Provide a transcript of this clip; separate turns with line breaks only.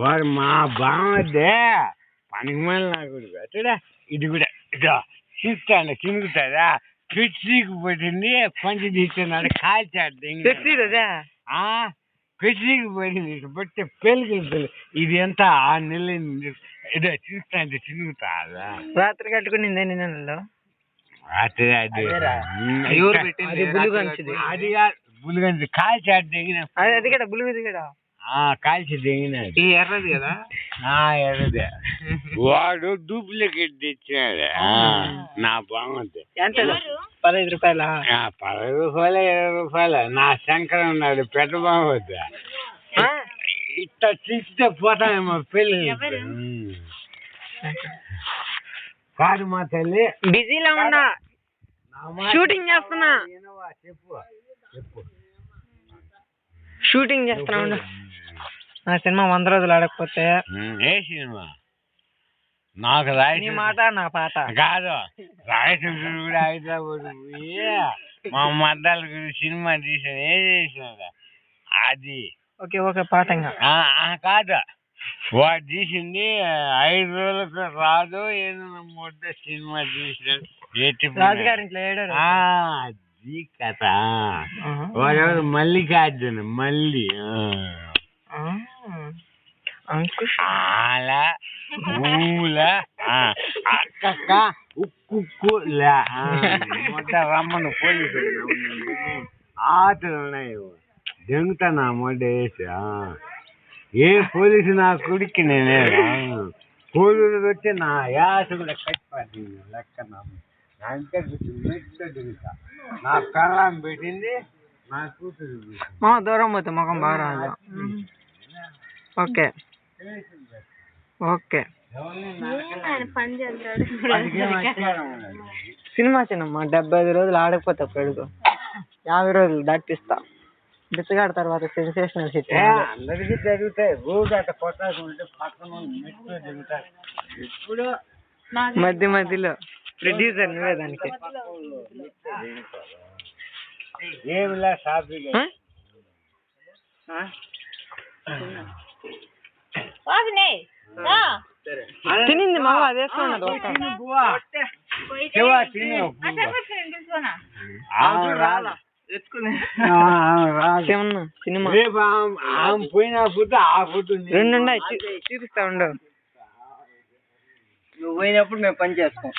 వాడు మా బామద్దే పనికి మళ్ళీ నాకు అట్టడా ఇది కూడా ఇదో చూస్తాను చినుకుతుందా పెచ్చికి పట్టింది పంచి తీస్తున్నాడు కాల్చాడు పెచ్చికి పడింది బట్టి పెళ్ళికి ఇది ఎంత 6 నెలలు ఇదో చూస్తాను చినుకుతాదా
రాత్రి కట్టుకునిందే నిన్న
రాత్రి అది బులుగంచి కాల్చాడు దిగిన
అది కదా బులుగుది కదా
కాల్చి దిగినాడు
ఎర్రది కదా
ఎర్రదే వాడు డూప్లికేట్ తెచ్చినాడు నా బాగుంది
ఎంత 15 రూపాయల
15 రూపాయలు 20 రూపాయలు నా శంకరం ఉన్నాడు పెద్ద బాగుంది ఇట్లా చూస్తే పోతానేమో పెళ్ళి కాదు మా తల్లి
బిజీలో ఉన్నా షూటింగ్ చేస్తున్నా
చెప్పు
షూటింగ్ చేస్తున్నా నా సినిమా 100 రోజులు ఆడకపోతే
ఏ సినిమా నాకు రాయి
మాట నా పాట
కాదు రాయచూరు కూడా హైదరాబాద్ పోయి మా మద్దాల గురించి సినిమా తీసాను ఏం చేసినా అది
ఓకే ఓకే పాటంగా
కాదు వాడు తీసింది 5 రోజులకు రాదు ఏదైనా మొట్ట సినిమా తీసినాడు
రాజుగారి ఇంట్లో
అది కథ వాడెవరు మల్లికార్జున మల్లి అలా అక్క ఉక్కు మొట్ట రమ్మను పోలీసు ఆటలు ఉన్నాయి దెంగుతాను మొట్ట వేసి ఏ పోలీసు నా కొడుక్కి నేనే పోలీసు వచ్చి నా యాస కూడా కట్టిపట్టింది లెక్క అంటే మెట్టు దిగుతా నా పెళ్ళాం పెట్టింది నా కూతురు
మా దూరం పోతే ముఖం బాగా రాదు ఓకే ఓకే సినిమా సినిమా 75 రోజులు ఆడకపోతే అప్పుడు 50 రోజులు దాటిస్తా బిచ్చగాడు తర్వాత సెన్సేషనల్ హిట్
అందరికీ జరుగుతాయి రోజు అట్లా కొట్టాల్సి పక్కన మెట్టు దిగుతాయి ఇప్పుడు
మధ్యలో ప్రొడ్యూసర్ నువ్వే దానికి
ఏమిలా షాపింగ్
తినింది మా అదేసుకున్నది సినిమా
పోయిన ఫుడ్ ఆ ఫుడ్
2 ఉన్నాయి చూపిస్తా ఉండు
నువ్వు పోయినప్పుడు మేము పని చేస్తాం